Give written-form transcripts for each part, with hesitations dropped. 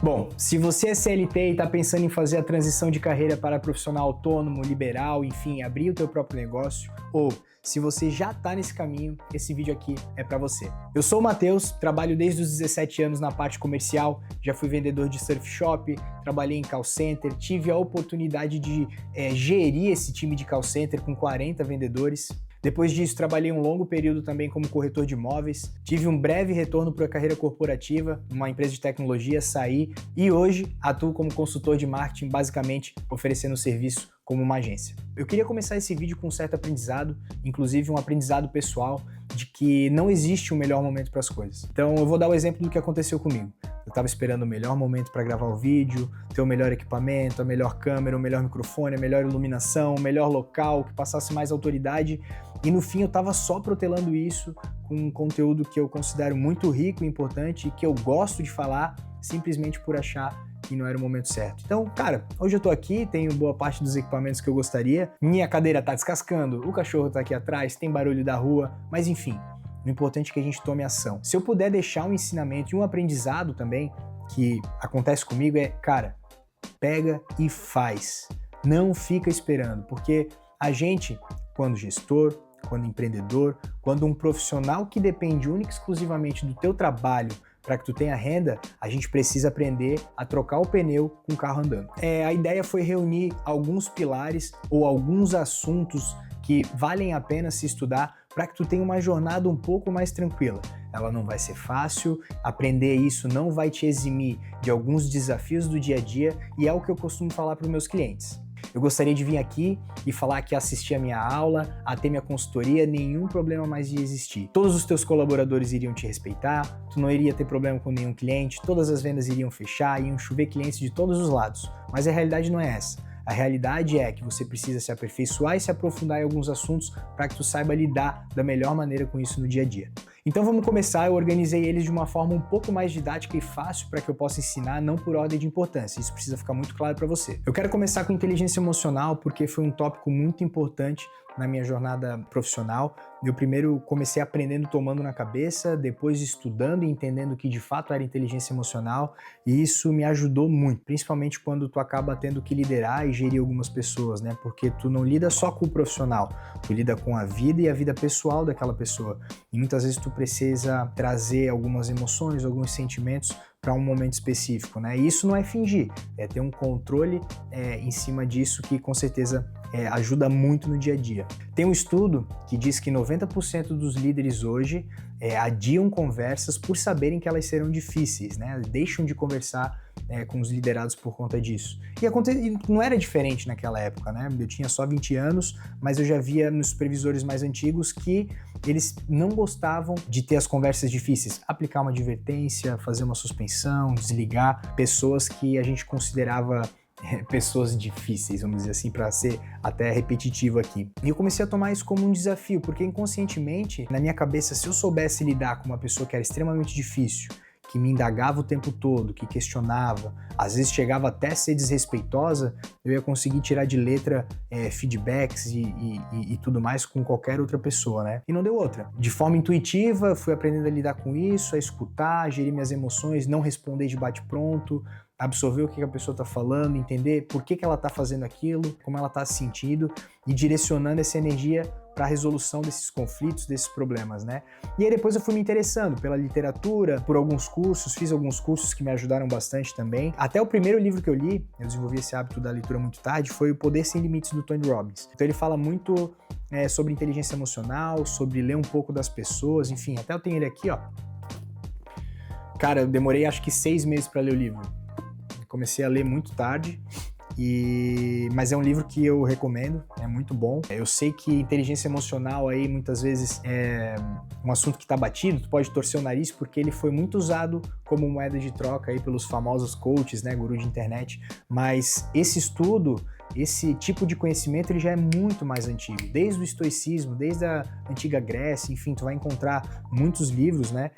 Bom, se você é CLT e está pensando em fazer a transição de carreira para profissional autônomo, liberal, enfim, abrir o teu próprio negócio, ou se você já está nesse caminho, esse vídeo aqui é para você. Eu sou o Matheus, trabalho desde os 17 anos na parte comercial, já fui vendedor de surf shop, trabalhei em call center, tive a oportunidade de gerir esse time de call center com 40 vendedores. Depois disso, trabalhei um longo período também como corretor de imóveis, tive um breve retorno para a carreira corporativa, numa empresa de tecnologia, saí e hoje atuo como consultor de marketing, basicamente oferecendo serviço como uma agência. Eu queria começar esse vídeo com um certo aprendizado, inclusive um aprendizado pessoal, de que não existe um melhor momento para as coisas. Então eu vou dar o exemplo do que aconteceu comigo. Eu estava esperando o melhor momento para gravar o vídeo, ter o melhor equipamento, a melhor câmera, o melhor microfone, a melhor iluminação, o melhor local, que passasse mais autoridade. E no fim eu estava só protelando isso com um conteúdo que eu considero muito rico e importante e que eu gosto de falar simplesmente por achar que não era o momento certo. Então, cara, hoje eu tô aqui, tenho boa parte dos equipamentos que eu gostaria, minha cadeira tá descascando, o cachorro tá aqui atrás, tem barulho da rua, mas enfim, o importante é que a gente tome ação. Se eu puder deixar um ensinamento e um aprendizado também, que acontece comigo é, cara, pega e faz. Não fica esperando, porque a gente, quando gestor, quando empreendedor, quando um profissional que depende única e exclusivamente do teu trabalho para que tu tenha renda, a gente precisa aprender a trocar o pneu com o carro andando. A ideia foi reunir alguns pilares ou alguns assuntos que valem a pena se estudar para que tu tenha uma jornada um pouco mais tranquila. Ela não vai ser fácil, aprender isso não vai te eximir de alguns desafios do dia a dia e é o que eu costumo falar para os meus clientes. Eu gostaria de vir aqui e falar que assistir a minha aula, a ter minha consultoria, nenhum problema mais ia existir. Todos os teus colaboradores iriam te respeitar, tu não iria ter problema com nenhum cliente, todas as vendas iriam fechar, iam chover clientes de todos os lados. Mas a realidade não é essa. A realidade é que você precisa se aperfeiçoar e se aprofundar em alguns assuntos para que tu saiba lidar da melhor maneira com isso no dia a dia. Então vamos começar, eu organizei eles de uma forma um pouco mais didática e fácil para que eu possa ensinar, não por ordem de importância, isso precisa ficar muito claro para você. Eu quero começar com inteligência emocional porque foi um tópico muito importante na minha jornada profissional. Eu primeiro comecei aprendendo, tomando na cabeça, depois estudando e entendendo que de fato era inteligência emocional e isso me ajudou muito, principalmente quando tu acaba tendo que liderar e gerir algumas pessoas, né? Porque tu não lida só com o profissional, tu lida com a vida e a vida pessoal daquela pessoa e muitas vezes tu precisa trazer algumas emoções, alguns sentimentos para um momento específico, né? E isso não é fingir, é ter um controle em cima disso que com certeza ajuda muito no dia a dia. Tem um estudo que diz que 90% dos líderes hoje adiam conversas por saberem que elas serão difíceis, né? Deixam de conversar com os liderados por conta disso. E não era diferente naquela época, né? Eu tinha só 20 anos, mas eu já via nos supervisores mais antigos que eles não gostavam de ter as conversas difíceis, aplicar uma advertência, fazer uma suspensão, desligar pessoas que a gente considerava pessoas difíceis, vamos dizer assim, para ser até repetitivo aqui. E eu comecei a tomar isso como um desafio, porque inconscientemente, na minha cabeça, se eu soubesse lidar com uma pessoa que era extremamente difícil, que me indagava o tempo todo, que questionava, às vezes chegava até a ser desrespeitosa, eu ia conseguir tirar de letra feedbacks e tudo mais com qualquer outra pessoa, né? E não deu outra. De forma intuitiva, fui aprendendo a lidar com isso, a escutar, a gerir minhas emoções, não responder de bate-pronto, absorver o que a pessoa está falando, entender por que ela está fazendo aquilo, como ela está se sentindo e direcionando essa energia para a resolução desses conflitos, desses problemas, né? E aí depois eu fui me interessando pela literatura, por alguns cursos, fiz alguns cursos que me ajudaram bastante também. Até o primeiro livro que eu li, eu desenvolvi esse hábito da leitura muito tarde, foi O Poder Sem Limites, do Tony Robbins. Então ele fala muito sobre inteligência emocional, sobre ler um pouco das pessoas, enfim, até eu tenho ele aqui, ó. Cara, eu demorei acho que 6 meses para ler o livro. Comecei a ler muito tarde, mas é um livro que eu recomendo, é muito bom. Eu sei que inteligência emocional aí muitas vezes é um assunto que está batido, tu pode torcer o nariz porque ele foi muito usado como moeda de troca aí pelos famosos coaches, né, guru de internet, mas esse estudo, esse tipo de conhecimento ele já é muito mais antigo, desde o estoicismo, desde a antiga Grécia, enfim, tu vai encontrar muitos livros, né,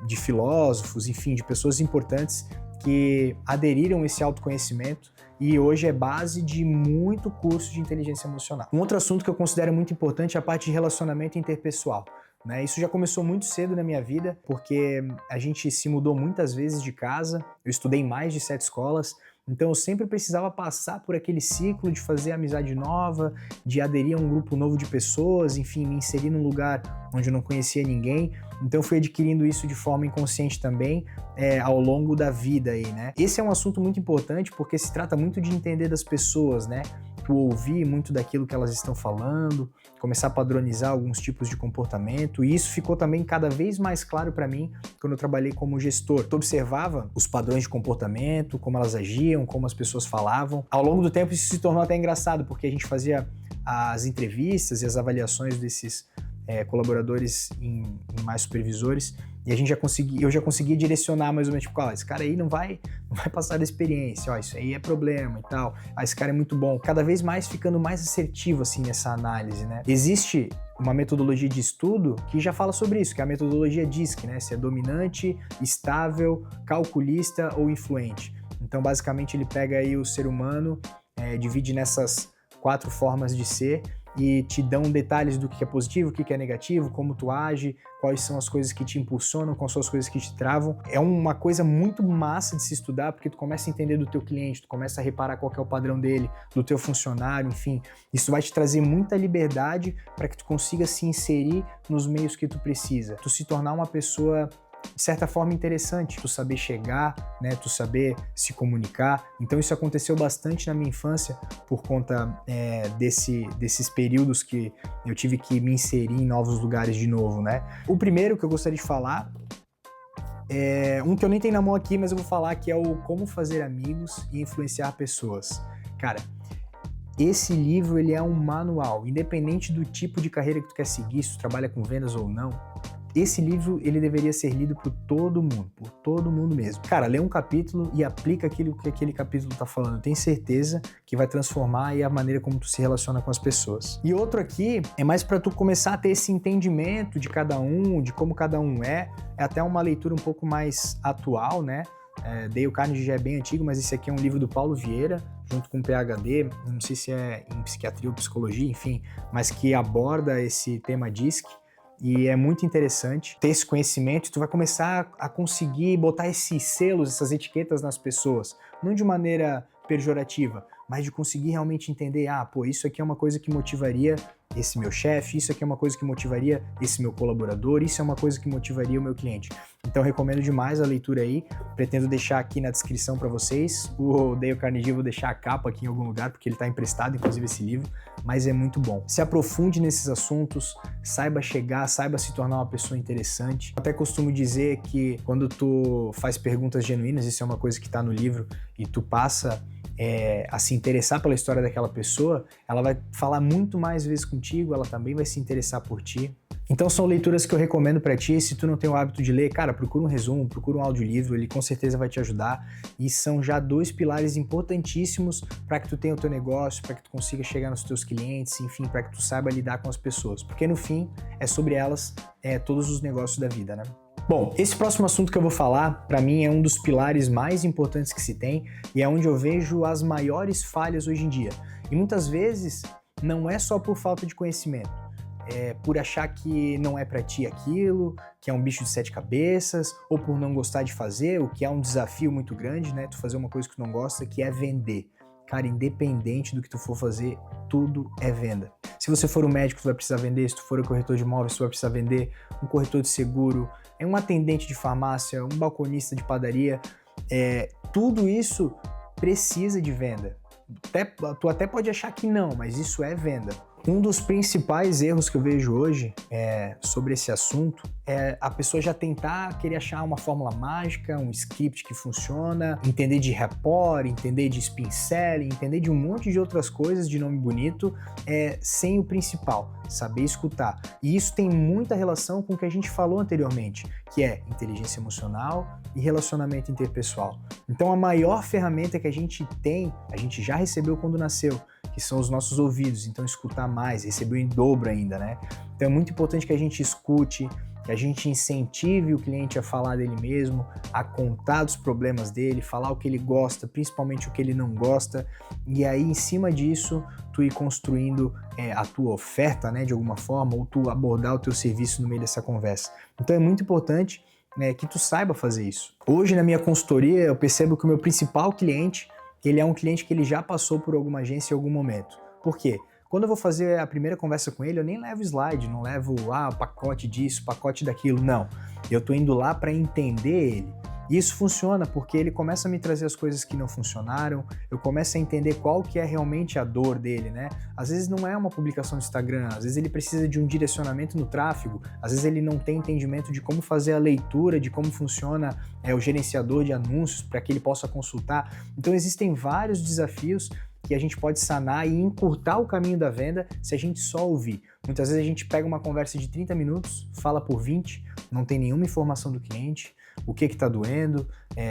de filósofos, enfim, de pessoas importantes que aderiram a esse autoconhecimento e hoje é base de muito curso de inteligência emocional. Um outro assunto que eu considero muito importante é a parte de relacionamento interpessoal. né? Isso já começou muito cedo na minha vida, porque a gente se mudou muitas vezes de casa, eu estudei em mais de 7 escolas, então eu sempre precisava passar por aquele ciclo de fazer amizade nova, de aderir a um grupo novo de pessoas, enfim, me inserir num lugar onde eu não conhecia ninguém. Então eu fui adquirindo isso de forma inconsciente também ao longo da vida aí, né? Esse é um assunto muito importante porque se trata muito de entender das pessoas, né? Tu ouvir muito daquilo que elas estão falando, começar a padronizar alguns tipos de comportamento, e isso ficou também cada vez mais claro para mim quando eu trabalhei como gestor. Tu observava os padrões de comportamento, como elas agiam, como as pessoas falavam. Ao longo do tempo isso se tornou até engraçado, porque a gente fazia as entrevistas e as avaliações desses colaboradores em mais supervisores, e eu já conseguia direcionar mais ou menos, tipo, esse cara aí não vai passar da experiência, isso aí é problema e tal, esse cara é muito bom. Cada vez mais ficando mais assertivo, assim, nessa análise, né? Existe uma metodologia de estudo que já fala sobre isso, que é a metodologia DISC, né? Se é dominante, estável, calculista ou influente. Então, basicamente, ele pega aí o ser humano, divide nessas 4 formas de ser, e te dão detalhes do que é positivo, o que é negativo, como tu age, quais são as coisas que te impulsionam, quais são as coisas que te travam. É uma coisa muito massa de se estudar, porque tu começa a entender do teu cliente, tu começa a reparar qual que é o padrão dele, do teu funcionário, enfim. Isso vai te trazer muita liberdade para que tu consiga se inserir nos meios que tu precisa. Tu se tornar uma pessoa de certa forma interessante, tu saber chegar, né, tu saber se comunicar. Então isso aconteceu bastante na minha infância por conta desses períodos que eu tive que me inserir em novos lugares de novo, né? O primeiro que eu gostaria de falar é um que eu nem tenho na mão aqui, mas eu vou falar, que é o Como Fazer Amigos e Influenciar Pessoas. Cara, esse livro ele é um manual, independente do tipo de carreira que tu quer seguir, se tu trabalha com vendas ou não. Esse livro, ele deveria ser lido por todo mundo mesmo. Cara, lê um capítulo e aplica aquilo que aquele capítulo tá falando. Tenho certeza que vai transformar aí a maneira como tu se relaciona com as pessoas. E outro aqui é mais para tu começar a ter esse entendimento de cada um, de como cada um é. É até uma leitura um pouco mais atual, né? Dale Carnegie já é bem antigo, mas esse aqui é um livro do Paulo Vieira, junto com o PhD, não sei se é em psiquiatria ou psicologia, enfim, mas que aborda esse tema DISC. E é muito interessante ter esse conhecimento, tu vai começar a conseguir botar esses selos, essas etiquetas nas pessoas, não de maneira pejorativa, mas de conseguir realmente entender, isso aqui é uma coisa que motivaria esse meu chefe, isso aqui é uma coisa que motivaria esse meu colaborador, isso é uma coisa que motivaria o meu cliente. Então recomendo demais a leitura aí, pretendo deixar aqui na descrição para vocês, o Dale Carnegie, vou deixar a capa aqui em algum lugar, porque ele está emprestado, inclusive, esse livro, mas é muito bom. Se aprofunde nesses assuntos, saiba chegar, saiba se tornar uma pessoa interessante. Até costumo dizer que quando tu faz perguntas genuínas, isso é uma coisa que está no livro, e tu passa a se interessar pela história daquela pessoa, ela vai falar muito mais vezes contigo, ela também vai se interessar por ti. Então são leituras que eu recomendo pra ti. Se tu não tem o hábito de ler, cara, procura um resumo, procura um audiolivro, ele com certeza vai te ajudar. E são já 2 pilares importantíssimos para que tu tenha o teu negócio, para que tu consiga chegar nos teus clientes, enfim, para que tu saiba lidar com as pessoas. Porque no fim, é sobre elas todos os negócios da vida, né? Bom, esse próximo assunto que eu vou falar, para mim, é um dos pilares mais importantes que se tem e é onde eu vejo as maiores falhas hoje em dia. E muitas vezes não é só por falta de conhecimento, é por achar que não é para ti aquilo, que é um bicho de 7 cabeças, ou por não gostar de fazer, o que é um desafio muito grande, né? Tu fazer uma coisa que tu não gosta, que é vender. Cara, independente do que tu for fazer, tudo é venda. Se você for um médico, tu vai precisar vender. Se tu for um corretor de imóveis, tu vai precisar vender. Um corretor de seguro, um atendente de farmácia, um balconista de padaria. Tudo isso precisa de venda. Tu até pode achar que não, mas isso é venda. Um dos principais erros que eu vejo hoje sobre esse assunto é a pessoa já tentar querer achar uma fórmula mágica, um script que funciona, entender de rapport, entender de spin selling, entender de um monte de outras coisas de nome bonito, sem o principal, saber escutar. E isso tem muita relação com o que a gente falou anteriormente, que é inteligência emocional e relacionamento interpessoal. Então a maior ferramenta que a gente tem, a gente já recebeu quando nasceu, que são os nossos ouvidos, então escutar mais, recebeu em dobro ainda, né? Então é muito importante que a gente escute, que a gente incentive o cliente a falar dele mesmo, a contar dos problemas dele, falar o que ele gosta, principalmente o que ele não gosta, e aí em cima disso tu ir construindo a tua oferta, né, de alguma forma, ou tu abordar o teu serviço no meio dessa conversa. Então é muito importante que tu saiba fazer isso. Hoje na minha consultoria eu percebo que o meu principal cliente, ele é um cliente que ele já passou por alguma agência em algum momento. Por quê? Quando eu vou fazer a primeira conversa com ele, eu nem levo slide, não levo pacote disso, pacote daquilo, não. Eu tô indo lá para entender ele. E isso funciona porque ele começa a me trazer as coisas que não funcionaram, eu começo a entender qual que é realmente a dor dele, né? Às vezes não é uma publicação no Instagram, às vezes ele precisa de um direcionamento no tráfego, às vezes ele não tem entendimento de como fazer a leitura, de como funciona o gerenciador de anúncios para que ele possa consultar. Então existem vários desafios que a gente pode sanar e encurtar o caminho da venda se a gente só ouvir. Muitas vezes a gente pega uma conversa de 30 minutos, fala por 20, não tem nenhuma informação do cliente, o que está doendo,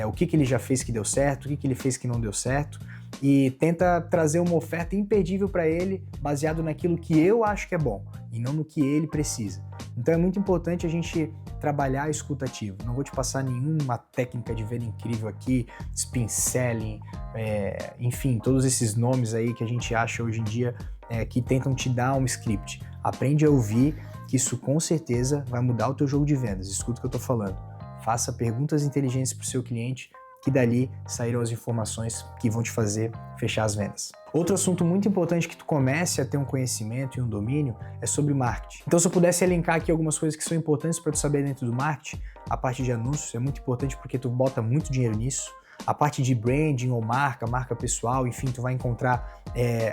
o que ele já fez que deu certo, o que ele fez que não deu certo, e tenta trazer uma oferta imperdível para ele, baseado naquilo que eu acho que é bom, e não no que ele precisa. Então é muito importante a gente trabalhar escutativo. Não vou te passar nenhuma técnica de venda incrível aqui, spin selling, enfim, todos esses nomes aí que a gente acha hoje em dia que tentam te dar um script. Aprende a ouvir, que isso com certeza vai mudar o teu jogo de vendas. Escuta o que eu tô falando. Faça perguntas inteligentes para o seu cliente, que dali sairão as informações que vão te fazer fechar as vendas. Outro assunto muito importante que tu comece a ter um conhecimento e um domínio é sobre marketing. Então, se eu pudesse elencar aqui algumas coisas que são importantes para tu saber dentro do marketing, a parte de anúncios é muito importante porque tu bota muito dinheiro nisso. A parte de branding ou marca pessoal, enfim, tu vai encontrar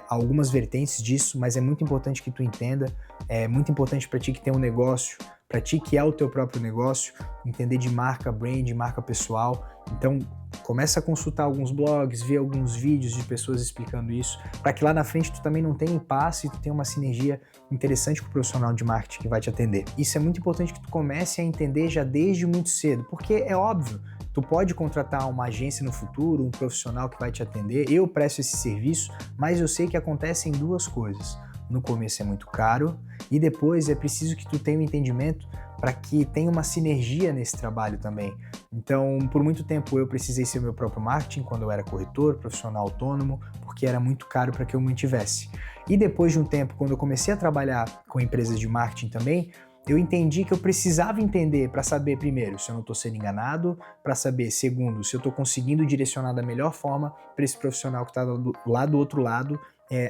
algumas vertentes disso, mas é muito importante que tu entenda, é muito importante para ti que tem um negócio, para ti que é o teu próprio negócio, entender de marca, brand, marca pessoal. Então, começa a consultar alguns blogs, ver alguns vídeos de pessoas explicando isso, para que lá na frente tu também não tenha impasse e tu tenha uma sinergia interessante com o profissional de marketing que vai te atender. Isso é muito importante que tu comece a entender já desde muito cedo, porque é óbvio, tu pode contratar uma agência no futuro, um profissional que vai te atender, eu presto esse serviço, mas eu sei que acontecem duas coisas. No começo é muito caro e depois é preciso que tu tenha um entendimento para que tenha uma sinergia nesse trabalho também. Então, por muito tempo eu precisei ser o meu próprio marketing quando eu era corretor, profissional autônomo, porque era muito caro para que eu mantivesse. E depois de um tempo, quando eu comecei a trabalhar com empresas de marketing também, eu entendi que eu precisava entender para saber, primeiro, se eu não estou sendo enganado, para saber, segundo, se eu estou conseguindo direcionar da melhor forma para esse profissional que está lá do outro lado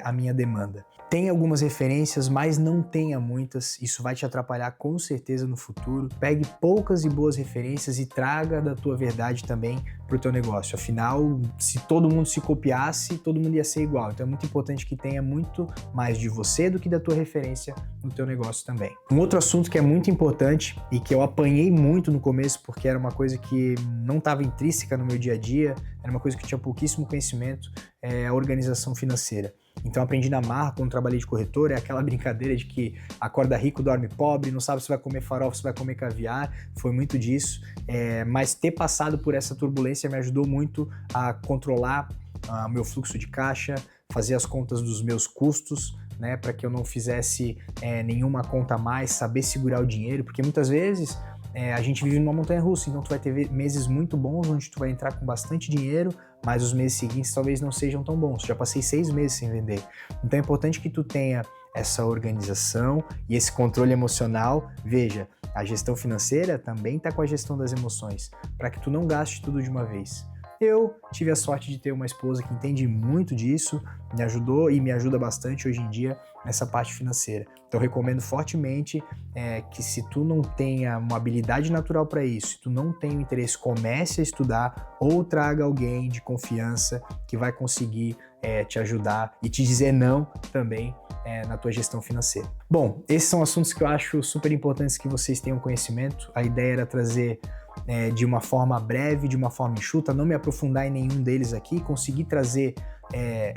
a minha demanda. Tem algumas referências, mas não tenha muitas, isso vai te atrapalhar com certeza no futuro. Pegue poucas e boas referências e traga da tua verdade também para o teu negócio. Afinal, se todo mundo se copiasse, todo mundo ia ser igual. Então é muito importante que tenha muito mais de você do que da tua referência no teu negócio também. Um outro assunto que é muito importante e que eu apanhei muito no começo porque era uma coisa que não estava intrínseca no meu dia a dia, era uma coisa que eu tinha pouquíssimo conhecimento, é a organização financeira. Então aprendi na marra quando trabalhei de corretor, é aquela brincadeira de que acorda rico, dorme pobre, não sabe se vai comer farofa, se vai comer caviar, foi muito disso, mas ter passado por essa turbulência me ajudou muito a controlar o meu fluxo de caixa, fazer as contas dos meus custos, né, para que eu não fizesse nenhuma conta a mais, saber segurar o dinheiro, porque muitas vezes a gente vive numa montanha-russa, então tu vai ter meses muito bons onde tu vai entrar com bastante dinheiro, mas os meses seguintes talvez não sejam tão bons. Já passei 6 meses sem vender. Então é importante que tu tenha essa organização e esse controle emocional. Veja, a gestão financeira também está com a gestão das emoções, para que tu não gaste tudo de uma vez. Eu tive a sorte de ter uma esposa que entende muito disso, me ajudou e me ajuda bastante hoje em dia nessa parte financeira. Então recomendo fortemente que se tu não tenha uma habilidade natural para isso, se tu não tem o interesse, comece a estudar ou traga alguém de confiança que vai conseguir te ajudar e te dizer não também na tua gestão financeira. Bom, esses são assuntos que eu acho super importantes que vocês tenham conhecimento. A ideia era trazer de uma forma breve, de uma forma enxuta, não me aprofundar em nenhum deles aqui, conseguir trazer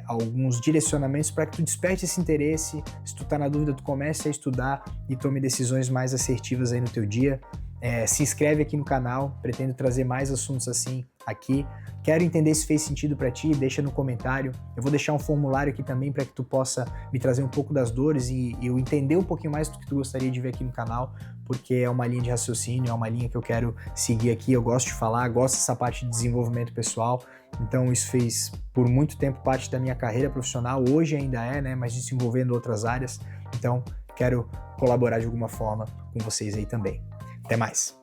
alguns direcionamentos para que tu desperte esse interesse. Se tu tá na dúvida, tu comece a estudar e tome decisões mais assertivas aí no teu dia. Se inscreve aqui no canal, pretendo trazer mais assuntos assim aqui. Quero entender se fez sentido para ti, deixa no comentário. Eu vou deixar um formulário aqui também para que tu possa me trazer um pouco das dores e eu entender um pouquinho mais do que tu gostaria de ver aqui no canal, porque é uma linha de raciocínio, é uma linha que eu quero seguir aqui. Eu gosto de falar, gosto dessa parte de desenvolvimento pessoal, então isso fez por muito tempo parte da minha carreira profissional, hoje ainda é, né, mas desenvolvendo outras áreas, então quero colaborar de alguma forma com vocês aí também. Até mais!